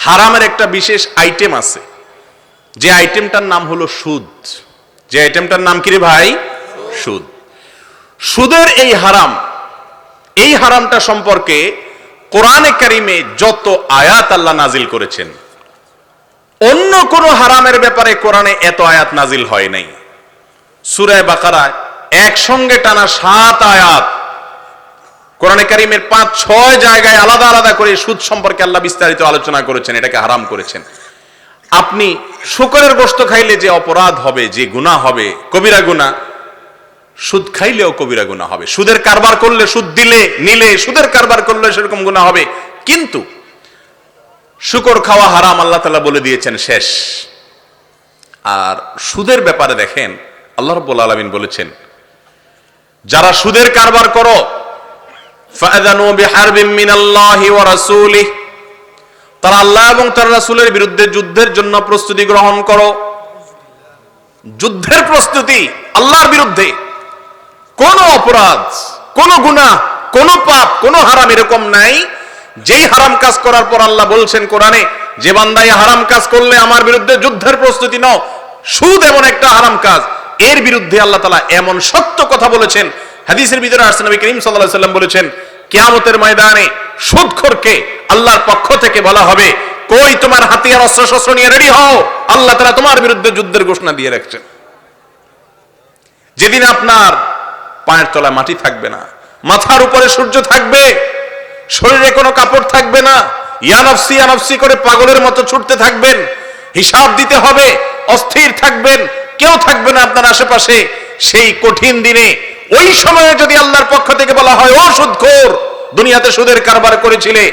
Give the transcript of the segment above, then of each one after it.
হারামের একটা বিশেষ আইটেম আছে, যে আইটেমটার নাম হলো সুদ। যে আইটেমটার নাম কি রে ভাই? সুদ। সুদের এই হারামটা সম্পর্কে কোরআনে কারিমে যত আয়াত আল্লাহ নাজিল করেছেন, অন্য কোন হারামের ব্যাপারে কোরআনে এত আয়াত নাজিল হয় নাই। সূরা বাকারায় একসঙ্গে টানা 7 আয়াত, কোরআনে কারিমের 5-6 জায়গায় আলাদা আলাদা করে সুদ সম্পর্কে আল্লাহ বিস্তারিত আলোচনা করেছেন, এটাকে হারাম করেছেন। আপনি শুকরের গোশত খাইলে যে অপরাধ হবে, যে গুনাহ হবে, কবিরা গুনাহ, সুদ খাইলেও কবিরা গুনাহ হবে। সুদের কারবার করলে, সুদ নিলে সুদের কারবার করলে সেরকম গুনাহ হবে। কিন্তু শুকর খাওয়া হারাম আল্লাহ তাআলা বলে দিয়েছেন, শেষ। আর সুদের ব্যাপারে দেখেন আল্লাহ রাব্বুল আলামিন বলেছেন, যারা সুদের কারবার করো ফাআযানু বিহারবিন মিনাল্লাহি ওয়া রাসূলিহি, তারা আল্লাহ এবং তার রাসূলের বিরুদ্ধে যুদ্ধের জন্য প্রস্তুতি গ্রহণ করো। যুদ্ধের প্রস্তুতি আল্লাহর বিরুদ্ধে। কোন অপরাধ, কোন গুনাহ, কোন পাপ, কোন হারাম এরকম নাই যেই হারাম কাজ করার পর আল্লাহ বলছেন কোরআনে, যে বান্দা এই হারাম কাজ করলে আমার বিরুদ্ধে যুদ্ধের প্রস্তুতি নাও। সুদ এমন একটা হারাম কাজ, এর বিরুদ্ধে আল্লাহ তাআলা এমন সত্য কথা বলেছেন। হাদিসের ভিতরে আসছে, নবী করিম সাল্লাল্লাহু আলাইহি ওয়াসাল্লাম বলেছেন, কিয়ামতের ময়দানে সুদখোরকে আল্লাহর পক্ষ থেকে বলা হবে, কই তোমার হাতিয়ার অস্ত্র নিয়ে রেডি হও, আল্লাহ তাআলা তোমার বিরুদ্ধে যুদ্ধের ঘোষণা দিয়ে রাখছেন। যেদিন আপনার পায়ের তলায় মাটি থাকবে না, মাথার উপরে সূর্য থাকবে, শরীরে কোনো কাপড় থাকবে না, ইয়া নফসি ইয়া নফসি করে পাগলের মতো ছুটতে থাকবেন, হিসাব দিতে হবে, অস্থির থাকবেন, কেউ থাকবে না আপনার আশেপাশে। সেই কঠিন দিনে ওই সময়ে যদি আল্লাহর পক্ষ থেকে বলা হয়, ও সুদখোর, দুনিয়াতে সুদের কারবার করেছিলে,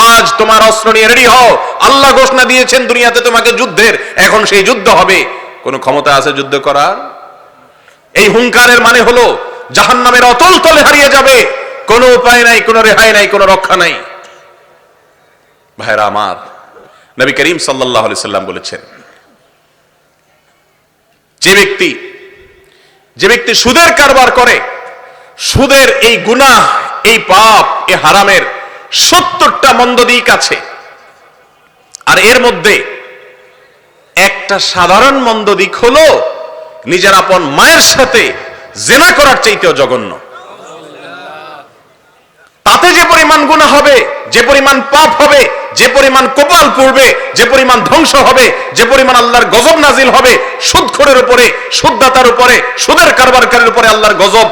আজ তোমার অস্ত্র নিয়ে রেডি হও, আল্লাহ ঘোষণা দিয়েছেন দুনিয়াতে তোমাকে যুদ্ধের, এখন সেই যুদ্ধ হবে। কোন ক্ষমতা আছে যুদ্ধ করার? এই হুঙ্কারের মানে হলো জাহান্নামের অতল তলে হারিয়ে যাবে, কোনো উপায় নাই, কোনো রেহাই নাই, কোনো রক্ষা নাই। ভাইরা আমার, নবী করিম সাল্লাল্লাহু আলাইহি সাল্লাম বলেছেন, যে ব্যক্তি সুদের কারবার করে, সুদের এই গুনাহ, এই পাপ, এই হারামের 70টা মন্দ দিক আছে। আর এর মধ্যে একটা সাধারণ মন্দ দিক হলো নিজের আপন মায়ের সাথে জিনা করার চাইতেও জঘন্য। তাতে যে পরিমাণ গুনাহ হবে, যে পরিমাণ পাপ হবে, যে পরিমাণ কপাল পুড়বে, যে পরিমাণ ধ্বংস হবে, যে পরিমাণ আল্লাহর গজব নাজিল হবে সুদখোরের উপরে, সুদদাতার উপরে, সুদের কারবারকারীর উপরে আল্লাহর গজব,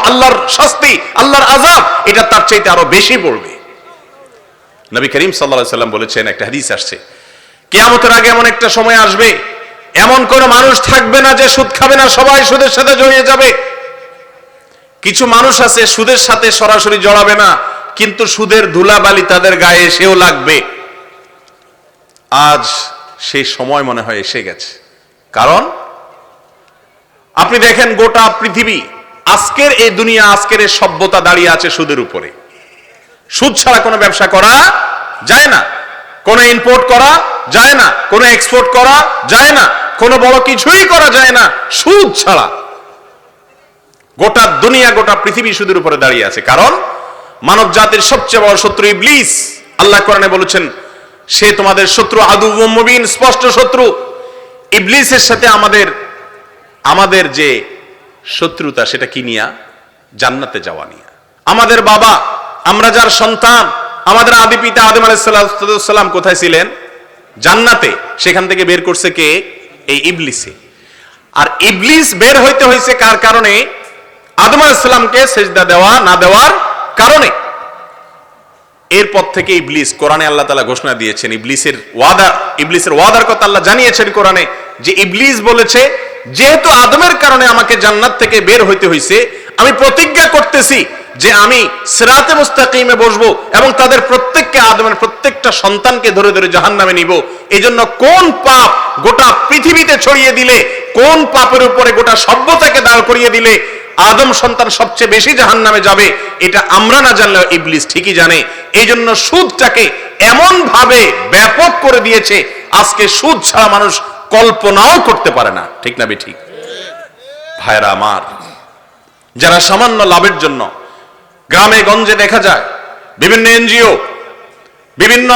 আল্লাহর শাস্তি, আল্লাহর আযাব, এটা তার চাইতে আরো বেশি পড়বে। নবী করিম সাল্লাল্লাহু আলাইহি সাল্লাম বলেছেন, একটা হাদিস আসছে, কিয়ামতের আগে এমন একটা সময় আসবে, এমন কোন মানুষ থাকবে না যে সুদ খাবে না, সবাই সুদের সাথে জড়িয়ে যাবে। কিছু মানুষ আছে সুদের সাথে সরাসরি জড়াবে না, কিন্তু সুদের ধুলাবালি তাদের গায়ে এসেও লাগবে। আজ সেই সময় মনে হয় এসে গেছে। কারণ আপনি দেখেন গোটা পৃথিবী, আজকের এই দুনিয়া, আজকের এই সভ্যতা দাঁড়িয়ে আছে সুদের উপরে। সুদ ছাড়া কোনো ব্যবসা করা যায় না, কোনো ইম্পোর্ট করা যায় না, কোনো এক্সপোর্ট করা যায় না, কোনো বড় কিছুই করা যায় না সুদ ছাড়া। গোটা দুনিয়া, গোটা পৃথিবী সুদের উপরে দাঁড়িয়ে আছে। কারণ মানব জাতির সবচেয়ে বড় শত্রু ইবলিস। আল্লাহ কোরআনে বলেছেন, সে তোমাদের শত্রু, আদুউম মুবিন, স্পষ্ট শত্রু। ইবলিসের সাথে আমাদের যে শত্রুতা, সেটা কি নিয়া? জান্নাতে যাওয়া নিয়া। আমাদের বাবা, আমরা যার সন্তান, আমাদের আদি পিতা আদম আলাইহিস সালাম কোথায় ছিলেন? জান্নাতে। সেখান থেকে বের করছে কে? এই ইবলিসে। আর ইবলিস বের হইতে হয়েছে কার কারণে? আদম আলাইহিস সালামকে সিজদা দেওয়া না দেওয়ার কারণে। এরপর থেকে ইবলিস, কোরআনে আল্লাহ তাআলা ঘোষণা দিয়েছেন, ইবলিসের ওয়াদার কথা আল্লাহ জানিয়েছেন কোরআনে, যে ইবলিস বলেছে, যেহেতু আদমের কারণে আমাকে জান্নাত থেকে বের হইতে হয়েছে, আমি প্রতিজ্ঞা করতেছি যে আমি সিরাতে মুস্তাকিমে বসবো এবং তাদের প্রত্যেককে, আদমের প্রত্যেকটা সন্তানকে ধরে ধরে জাহান্নামে নিব। এজন্য কোন পাপ গোটা পৃথিবীতে ছড়িয়ে দিলে, কোন পাপের উপরে গোটা সভ্যতাকে দাঁড় করিয়ে দিলে আদম সন্তান সবচেয়ে বেশি জাহান্নামে যাবে, এটা আমরা না জানলেও ইবলিস ঠিকই জানে। এই জন্য সুদটাকে এমন ভাবে ব্যাপক করে দিয়েছে, আজকে সুদ ছাড়া মানুষ কল্পনাও করতে পারে না। ঠিক না বেঠিক? ভাইরা আমার, যারা সামান্য লাভের জন্য, গ্রামে গঞ্জে দেখা যায় বিভিন্ন এনজিও, বিভিন্ন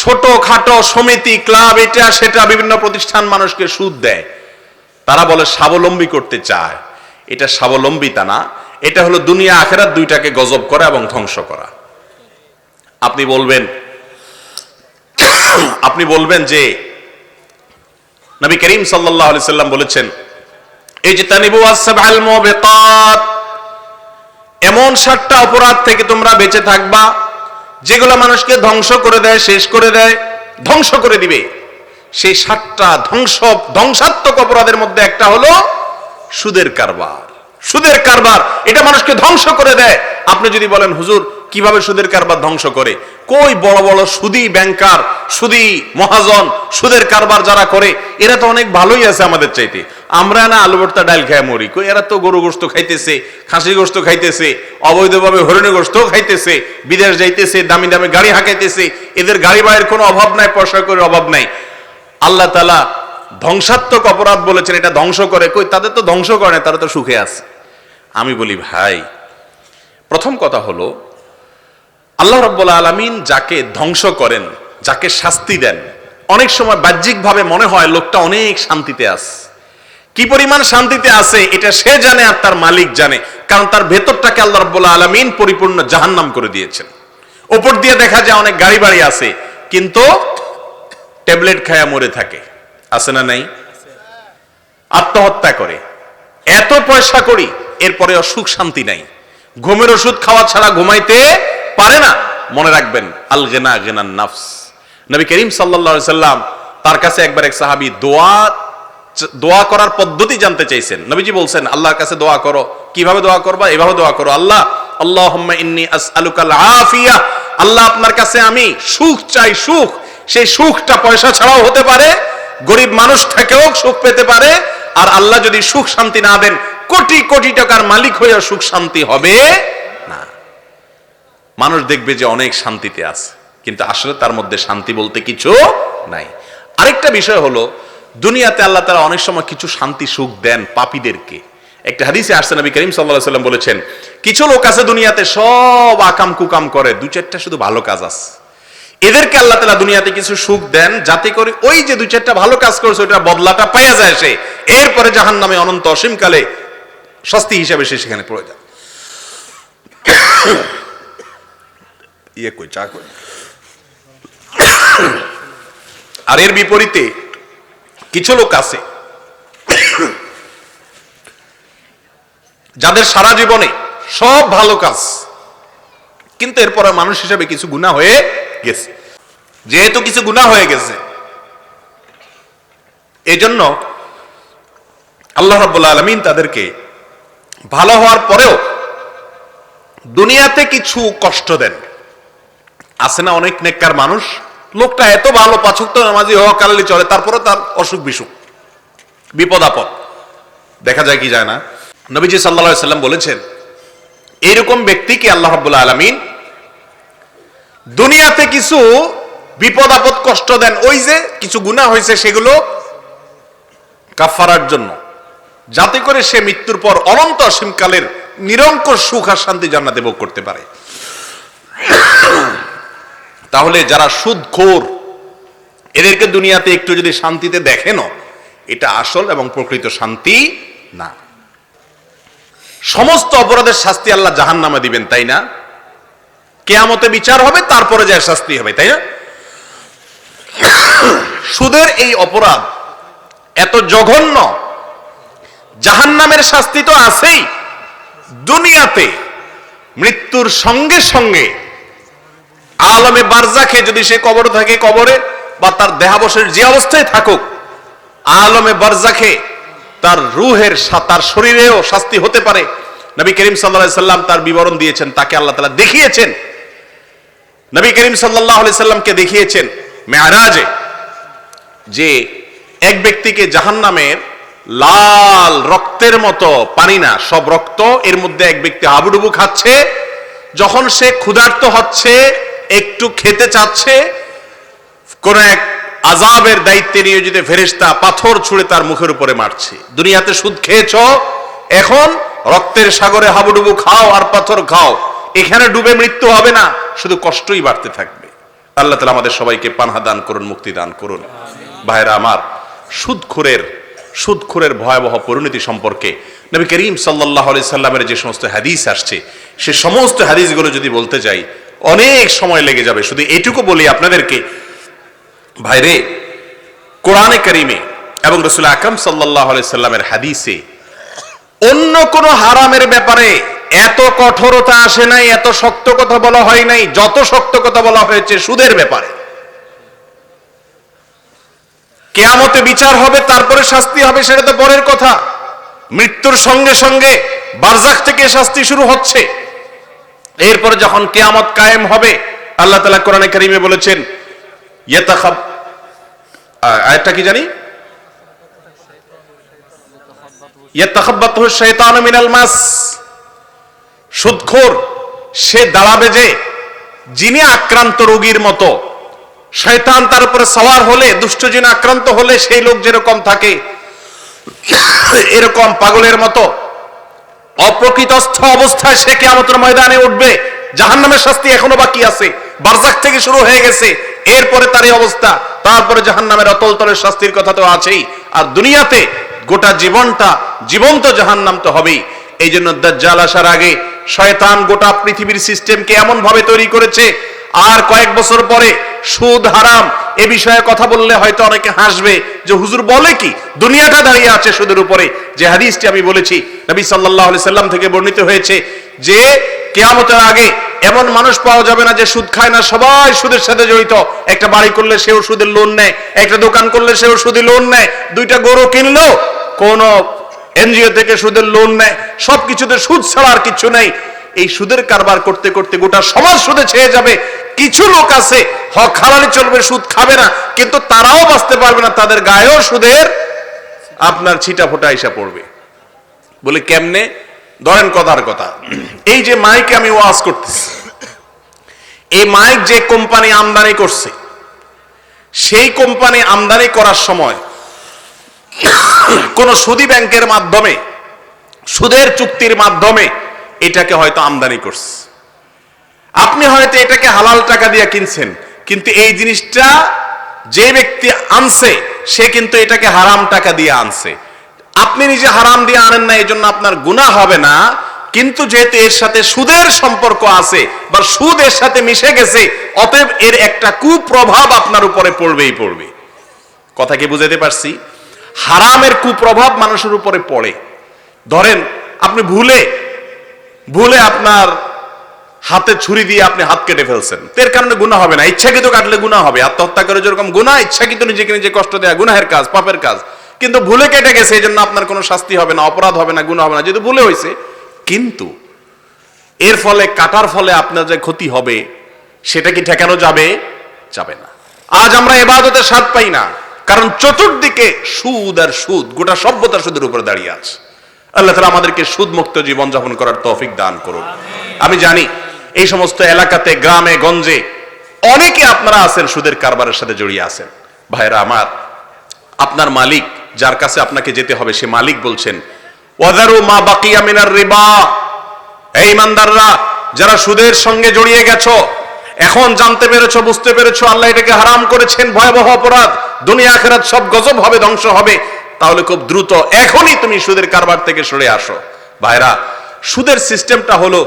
ছোট খাটো সমিতি, ক্লাব, এটা সেটা বিভিন্ন প্রতিষ্ঠান মানুষকে সুদ দেয়। তারা বলে স্বাবলম্বী করতে চায়। এটা স্বাবলম্বিতা না, এটা হলো দুনিয়া আখিরাত দুইটাকে গজব করা এবং ধ্বংস করা। আপনি বলবেন যে নবী করিম সাল্লাল্লাহু আলাইহি সাল্লাম বলেছেন, ইজতানিবু আস-সাবআল মুবিকাত, এমন 7টা অপরাধ থেকে তোমরা বেঁচে থাকবা যেগুলো মানুষকে ধ্বংস করে দেয়, শেষ করে দেয়, ধ্বংস করে দিবে। সেই 7টা ধ্বংসাত্মক অপরাধের মধ্যে একটা হলো সুদের কারবার। সুদের কারবার এটা মানুষকে ধ্বংস করে দেয়। আপনি যদি বলেন হুজুর কিভাবে সুদের কারবার ধ্বংস করে, কই বড় বড় সুদী ব্যাংকার, সুদী মহাজন, সুদের কারবার যারা করে এরা তো অনেক ভালোই আছে আমাদের চাইতে। আমরা না আলু ভর্তা ডাল খেয়ে মরি, কই এরা তো গরু গোশত খাইতেছে, খাসি গোশত খাইতেছে, অবৈধভাবে হরিণী গোশত খাইতেছে, বিদেশ যাইতেছে, দামি দামি গাড়ি হাঁকাইতেছে, এদের গাড়ি বাড়ির কোনো অভাব নাই, পয়সা করে অভাব নাই। আল্লাহ তাআলা ধ্বংসাত্মক অপরাধ বলেছেন, এটা ধ্বংস করে, কই তাদের তো ধ্বংস করে না, তারা তো সুখে আছে। আমি বলি ভাই, প্রথম কথা হলো আল্লাহ রাব্বুল আলামিন যাকে ধ্বংস করেন, যাকে শাস্তি দেন, অনেক সময় বাহ্যিকভাবে মনে হয় লোকটা অনেক শান্তিতে আছে। কি পরিমাণ শান্তিতে আছে এটা সে জানে আর তার মালিক জানে, কারণ তার ভেতরটাকে আল্লাহ রাব্বুল আলামিন পরিপূর্ণ জাহান্নাম করে দিয়েছেন। উপর দিয়ে দেখা যায় অনেক গাড়ি বাড়ি আছে, কিন্তু ট্যাবলেট খায়া মরে থাকে, আছে না নাই? আত্মহত্যা করে, এত পয়সা করি, এরপরে সুখ শান্তি নাই, ঘুমের ওষুধ খাওয়া ছাড়া ঘুমাইতে পারে না। মনে রাখবেন, আল গিনা গিনান নাফস। নবী করিম সাল্লাল্লাহু আলাইহি সাল্লাম তার কাছে একবার এক সাহাবী দোয়া করার পদ্ধতি জানতে চাইছেন। নবীজি বলছেন আল্লাহর কাছে দোয়া করো। কিভাবে দোয়া করবা? এভাবে দোয়া করো, আল্লাহুম্মা ইন্নী আসআলুকাল আফিয়া, আল্লাহ আপনার কাছে আমি সুখ চাই, সুখ। সেই সুখটা পয়সা ছাড়াও হতে পারে, গরিব মানুষ থেকেও সুখ পেতে পারে। আর আল্লাহ যদি সুখ শান্তি না দেন, কোটি কোটি টাকার মালিক হয়ে সুখ শান্তি হবে না। মানুষ দেখবে যে অনেক শান্তিতে আছে, কিন্তু আসলে তার মধ্যে শান্তি বলতে কিছু নাই। আরেকটা বিষয় হলো, দুনিয়াতে আল্লাহ তাআলা অনেক সময় কিছু শান্তি সুখ দেন পাপীদেরকে। একটা হাদিসে আসছে, নবী করিম সাল্লাল্লাহু আলাইহি সাল্লাম বলেছেন, কিছু লোক আছে দুনিয়াতে সব আকাম কুকাম করে, 2-4টা শুধু ভালো কাজ আছে। এদেরকে আল্লাহ তাআলা দুনিয়াতে কিছু সুখ দেন, যাতে করে ওই যে 2-4টা ভালো কাজ করছে ওইটার বদলাটা পাওয়া যায় সে, এরপরে জাহান্নামে অনন্ত অসীমকালে শাস্তি হিসেবে সে সেখানে পড়ে যায়। আর এর বিপরীতে কিছু লোক আছে যাদের সারা জীবনে সব ভালো কাজ, কিন্তু এরপরে মানুষ হিসেবে কিছু গুনাহ হয়ে গেছে। যেহেতু কিছু গুনাহ হয়ে গেছে, এজন্য আল্লাহ রাব্বুল আলামিন তাদেরকে ভালো হওয়ার পরেও দুনিয়াতে কিছু কষ্ট দেন। আছে না অনেক নেককার মানুষ, লোকটা এত ভালো, 5 ওয়াক্ত নামাজি হওয়া কালে চলে, তারপরে তার অসুখ বিসুখ, বিপদ আপদ দেখা যায় কি যায় না। নবীজি সাল্লাল্লাহু আলাইহি সাল্লাম বলেছেন, এইরকম ব্যক্তিকে আল্লাহ রাব্বুল আলামিন দুনিয়াতে কিছু বিপদ আপদ কষ্ট দেন, ওই যে কিছু গুনাহ হয়েছে সেগুলো কাফারার জন্য, যাতে করে সে মৃত্যুর পর অনন্ত অসীমকালের নিরঙ্কুশ সুখ আর শান্তি জান্নাতে ভোগ করতে পারে। তাহলে যারা সুদখোর, এদেরকে দুনিয়াতে একটু যদি শান্তিতে দেখেন, এটা আসল এবং প্রকৃত শান্তি না। সমস্ত অপরাধের শাস্তি আল্লাহ জাহান্নামে দিবেন, তাই না? কিয়ামতে বিচার হবে, তারপরে যায় শাস্তি হবে, তাই না? সুদের এই অপরাধ এত জঘন্য, জাহান্নামের শাস্তি তো আছেই, দুনিয়াতে মৃত্যুর সঙ্গে সঙ্গে আলমে বারজাখে যদি সে কবর থাকে, কবরে বা তার দেহাবশেষ যে অবস্থায় থাকুক, আলমে বারজাখে তার রুহের, তার শরীরেও শাস্তি হতে পারে। নবী করিম সাল্লাল্লাহু আলাইহি সাল্লাম তার বিবরণ দিয়েছেন, তাকে আল্লাহ তাআলা দেখিয়েছেন। নবী করিম সাল্লাল্লাহু আলাইহি সাল্লামকে দেখিয়েছেন মেরাজে যে এক ব্যক্তিকে জাহান্নামের লাল রক্তের মতো, পানি না, সব রক্ত, এর মধ্যে এক ব্যক্তি হাবুডুবু খাচ্ছে। যখন সে ক্ষুধার্ত হচ্ছে, একটু খেতে চাচ্ছে, কোন এক আযাবের দায়িত্বে নিয়োজিত ফেরেশতা পাথর ছুঁড়ে তার মুখের উপরে মারছে। দুনিয়াতে সুদ খেয়েছো, এখন রক্তের সাগরে হাবুডুবু খাও আর পাথর খাও, এখানে ডুবে মৃত্যু হবে না, শুধু কষ্টই বাড়তে থাকবে। আল্লাহ তাআলা আমাদের সবাইকে পানাহ দান করুন, মুক্তি দান করুন। ভাইরা আমার, সুদখোরের ভয়াবহ পরিণতি সম্পর্কে নবী করিম সাল্লাল্লাহু আলাইহি সাল্লামের যে সমস্ত হাদিস আসছে, সে সমস্ত হাদিসগুলো যদি বলতে যাই অনেক সময় লেগে যাবে। শুধু এটুকু বলি আপনাদেরকে, ভাইরে, কোরআনে কারিমে এবং রাসূল আকরাম সাল্লাল্লাহু আলাইহি সাল্লামের হাদিসে অন্য কোন হারামের ব্যাপারে এত কঠোরতা আসে নাই, এত শক্ত কথা বলা হয় নাই যত শক্ত কথা বলা হয়েছে সুদের ব্যাপারে। কিয়ামতে বিচার হবে, তারপরে শাস্তি হবে, সেটা তো পরের কথা। মৃত্যুর সঙ্গে সঙ্গে বারজাখ থেকে শাস্তি শুরু হচ্ছে। এরপরে যখন কিয়ামত কায়েম হবে, আল্লাহ তাআলা কোরআনে কারিমে বলেছেন, আয়াতটা কি জানি, ইয়াতাখাব্বাতুহু শাইতানু মিনাল মাস। সুদখোর সে দাঁড়াবে যে যিনি আক্রান্ত রোগীর মতো, শয়তান তার উপরে সওয়ার হলে, দুষ্ট জিন আক্রান্ত হলে সেই লোক যেরকম থাকে এরকম পাগলের মতো অপ্রকৃতস্থ অবস্থায় সে কিয়ামতের ময়দানে উঠবে। জাহান্নামের শাস্তি এখনো বাকি আছে, বারজাখ থেকে শুরু হয়ে গেছে, এরপরে তার এই অবস্থা, তারপরে জাহান্নামের অতল তলের শাস্তির কথা তো আছেই। আর দুনিয়াতে গোটা জীবনটা জীবন্ত জাহান্নাম তো হবেই। এই জন্য দাজ্জাল আসার আগে শয়তান গোটা পৃথিবীর সিস্টেমকে এমন ভাবে তৈরি করেছে, আর কয়েক বছর পরে সুদ হারাম এ বিষয়ে কথা বললে হয়তো অনেকে হাসবে যে হুজুর বলে কি, দুনিয়াটা দাঁড়িয়ে আছে সুদের উপরে। যে হাদিসটি আমি বলেছি নবী সাল্লাল্লাহু আলাইহি সাল্লাম থেকে বর্ণিত হয়েছে যে কিয়ামতের আগে এমন মানুষ পাওয়া যাবে না যে সুদ খায় না, সবাই সুদের সাথে জড়িত। একটা বাড়ি করলে সেও সুদের লোন নেয়, একটা দোকান করলে সেও সুদের লোন নেয়, দুইটা গরু কিনলেও কোন এনজিও থেকে সুদের লোন নেয়, সবকিছুতে সুদ ছাড়া আর কিছু নেই। এই সুদের কারবার করতে করতে গোটা সমাজ সুদে ছেয়ে যাবে। কিছু লোক আছে হক হালালি চলবে, সুদ খাবে না, কিন্তু তারাও বাঁচতে পারবে না, তাদের গায়েও সুদের আপনার ছিটা ফোটা এসে পড়বে। বলে কেমনে? ধরেন কথার কথা, এই যে মাইকে আমি ওয়াজ করতেছি, এই মাইক যে কোম্পানি আমদানি করছে, সেই কোম্পানি আমদানি করার সময় কোন সুদী ব্যাংকের মাধ্যমে, সুদের চুক্তির মাধ্যমে এটাকে হয়তো আমদানি করছে। আপনি হয়তো এটাকে হালাল টাকা দিয়ে কিনছেন, কিন্তু এই জিনিসটা যে ব্যক্তি আনছে সে কিন্তু এটাকে হারাম টাকা দিয়ে আনছে। আপনি নিজে হারাম দিয়ে আনেন না, এই জন্য আপনার গুনাহ হবে না, কিন্তু যেহেতু এর সাথে সুদের সম্পর্ক আছে বা সুদ এর সাথে মিশে গেছে, অতএব এর একটা কুপ্রভাব আপনার উপরে পড়বেই পড়বে। কথা কি বুঝাতে পারছি? হারামের কুপ্রভাব মানুষের উপরে পড়ে। ধরেন আপনি ভুলে আপনার হাতে ছুরি দিয়ে আপনি হাত কেটে ফেলছেন, এর কারণে গুনাহ হবে না। ইচ্ছাকৃত কাটলে গুনাহ হবে, আত্মহত্যা করে যেরকম গুনাহ, ইচ্ছাকৃত নিজেকে নিজে কষ্ট দেয়া গুনাহের কাজ, পাপের কাজ। কিন্তু ভুলে কেটে গেছে, এই জন্য আপনার কোনো শাস্তি হবে না, অপরাধ হবে না, গুনাহ হবে না, যেহেতু ভুলে হয়েছে। কিন্তু এর ফলে, কাটার ফলে আপনার যে ক্ষতি হবে সেটা কি ঠেকানো যাবে? যাবে না। আজ আমরা ইবাদতের স্বাদ পাই না, কারণ চতুর্দিকে সুদ আর সুদ, গোটা সভ্যতা সুদের উপর দাঁড়িয়ে আছে। আল্লাহ তাআলা আমাদেরকে সুদ মুক্ত জীবন যাপন করার তৌফিক দান করুন। আমি জানি এই সমস্ত এলাকাতে, গ্রামে গঞ্জে অনেকে আপনারা আছেন সুদের কারবারের সাথে জড়িয়ে আছেন। ভাইরা আমার, আপনার মালিক যার কাছে আপনাকে যেতে হবে, সে মালিক বলছেন, ওয়াযারু মা বাকিয়া মিনার রিবা। এই ইমানদাররা যারা সুদের সঙ্গে জড়িয়ে গেছো, এখন জানতে পেরেছো, বুঝতে পেরেছো আল্লাহ এটাকে হারাম করেছেন, ভয়াবহ অপরাধ, দুনিয়া আখিরাত সব গজব হবে, ধ্বংস হবে, তাহলে খুব দ্রুত এখনই তুমি সুদের কারবার থেকে সরে আসো। ভাইরা, সুদের সিস্টেমটা হলো,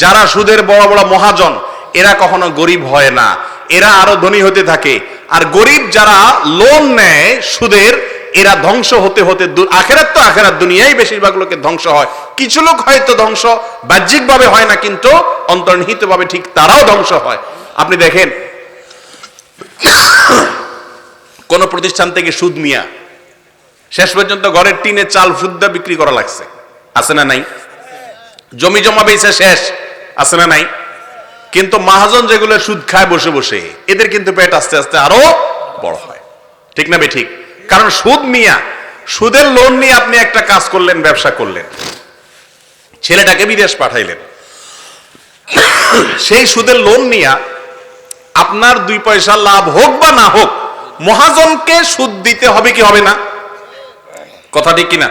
যারা সুদের বড় বড় মহাজন, এরা কখনো গরিব হয় না, এরা আরো ধনী হতে থাকে। আর গরিব যারা লোন নেয় সুদের, এরা ধ্বংস হতে হতে, আখেরাত তো আখেরাত, দুনিয়ায় বেশিরভাগ লোকের ধ্বংস হয়। কিছু লোক হয়তো ধ্বংস বাহ্যিকভাবে হয় না, কিন্তু অন্তর্নিহিতভাবে ঠিক তারাও ধ্বংস হয়। আপনি দেখেন, কোন প্রতিষ্ঠান থেকে সুদ মিয়া শেষ পর্যন্ত ঘরের টিনে চাল সুদ্ধা বিক্রি করা লাগছে, আছে না নাই? জমি জমা বেচে শেষ, আছে না নাই? কিন্তু মহাজন যেগুলো সুদ খায় বসে বসে, এদের কিন্তু পেট আস্তে আস্তে আরো বড় হয়। ঠিক না বে ঠিক? কারণ সুদ মিয়া, সুদের লোন নিয়ে আপনি একটা কাজ করলেন, ব্যবসা করলেন, ছেলেটাকে বিদেশ পাঠাইলেন, সেই সুদের লোন নিয়ে আপনার 2 পয়সা লাভ হোক বা না হোক, মহাজনকে সুদ দিতে হবে কি হবে না? কথা ঠিক কিনা?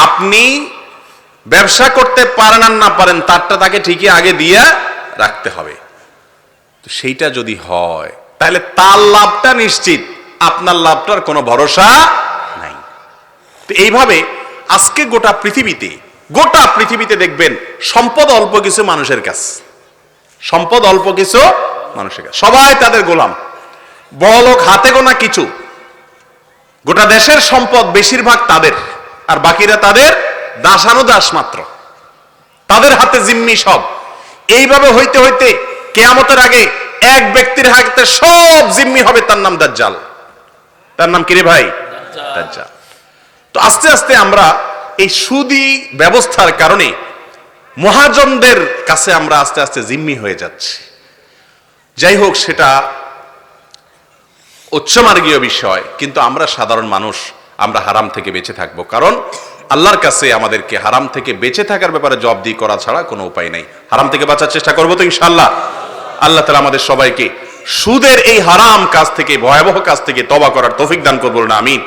আপনি ব্যবসা করতে পারেন আর না পারেন, তারটা তাকে ঠিকই আগে দিয়ে রাখতে হবে। তো সেইটা যদি হয় তাহলে তার লাভটা নিশ্চিত, আপনার লাভটার কোনো ভরসা নাই। তো এইভাবে আজকে গোটা পৃথিবীতে দেখবেন সম্পদ অল্প কিছু মানুষের কাছে, সম্পদ অল্প কিছু মানুষের কাছে, সবাই তাদের গোলাম। বড়লোক হাতে গোনা কিছু, গোটা দেশের সম্পদ বেশিরভাগ তাদের, আর বাকিরা তাদের দাসানুদাস মাত্র, তাদের হাতে জিম্মি সব। এইভাবে হইতে হইতে কিয়ামতের আগে এক ব্যক্তির হাতে সব জিম্মি হবে, তার নাম দাজ্জাল। তার নাম কি রে ভাই? দাজ্জাল। তো আস্তে আস্তে আমরা এই সুদি ব্যবস্থার কারণে মহাজনদের কাছে আমরা আস্তে আস্তে জিম্মি হয়ে যাচ্ছি। যাই হোক, সেটা উচ্চমার্গীয় বিষয়, কিন্তু আমরা সাধারণ মানুষ, আমরা হারাম থেকে বেঁচে থাকবো, কারণ আল্লাহর কাছে আমাদেরকে হারাম থেকে বেঁচে থাকার ব্যাপারে জবাবদিহি করা ছাড়া কোনো উপায় নাই। হারাম থেকে বাঁচার চেষ্টা করবো তো ইনশাআল্লাহ। আল্লাহ তাআলা আমাদের সবাইকে সুদের এই হারাম কাজ থেকে, ভয়াবহ কাজ থেকে তওবা করার তৌফিক দান করবেন না, আমিন।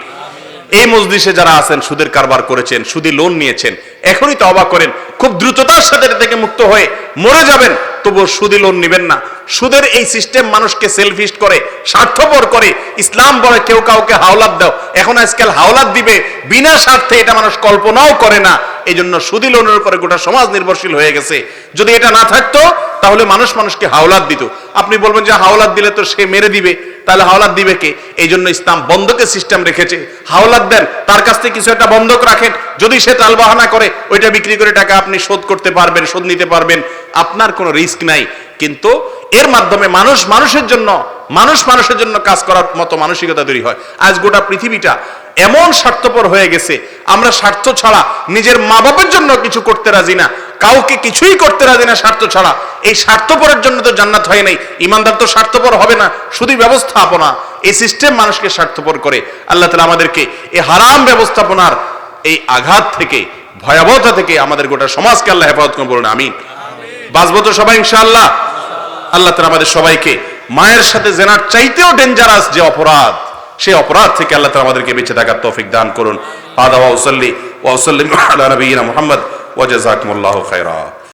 এই মজলিসে যারা আছেন, সুদের কারবার করেছেন, সুদি লোন নিয়েছেন, এখনই তওবা করেন, খুব দ্রুততার সাথে এটা থেকে মুক্ত হয়ে মরে যাবেন, তবুও সুদি লোন নেবেন না। সুদের এই সিস্টেম মানুষকে সেলফিশ করে, স্বার্থপর করে। ইসলাম বলে কেউ কাউকে হাওলাত দাও, এখন আজকাল হাওলাত দিবে বিনা স্বার্থে, এটা মানুষ কল্পনাও করে না। এই জন্য সুদি লোনের উপরে গোটা সমাজ নির্ভরশীল হয়ে গেছে। যদি এটা না থাকতো তাহলে মানুষকে হাওলাত দিত। আপনি বলবেন যে হাওলাত দিলে তো সে মেরে দিবে, তাহলে হাওলাত দিবে কে? এই জন্য ইসলাম বন্ধকের সিস্টেম রেখেছে। হাওলাত দেন, তার কাছ থেকে কিছু একটা বন্ধক রাখেন, যদি সে টালবাহানা করে ওইটা বিক্রি করে টাকা আপনি শোধ করতে পারবেন, শোধ নিতে পারবেন, আপনার কোনো রিস্ক নাই। কিন্তু এর মাধ্যমে মানুষের জন্য কাজ করার মতো মানসিকতা তৈরি হয়। আজ গোটা পৃথিবীটা এমন স্বার্থপর হয়ে গেছে, আমরা স্বার্থ ছাড়া নিজের মা বাপের জন্য কিছু করতে রাজি না, কাউকে কিছুই করতে রাজি না স্বার্থ ছাড়া। এই স্বার্থপরের জন্য তো জান্নাত হয় নাই। ইমানদার তো স্বার্থপর হবে না, শুধু ব্যবস্থাপনা, এই সিস্টেম মানুষকে স্বার্থপর করে। আল্লাহ তাআলা আমাদেরকে এই হারাম ব্যবস্থাপনার এই আঘাত থেকে, ভয়াবহতা থেকে আমাদের গোটা সমাজকে আল্লাহ হেফাজত করুন, বলুন আমিন। বাঁচবো তো সবাই ইনশাআল্লাহ। আল্লাহ তাআলা আমাদের সবাইকে মায়ের সাথে জেনার চাইতেও ডেঞ্জারাস যে অপরাধ, সেই অপরাধ থেকে আল্লাহ তাআলা আমাদেরকে বেঁচে থাকার তৌফিক দান করুন। আদা ওয়া উসাল্লি ওয়া উসাল্লিমু আলা নবিয়িনা মুহাম্মদ ওয়া জাযাকুমুল্লাহু খায়রা।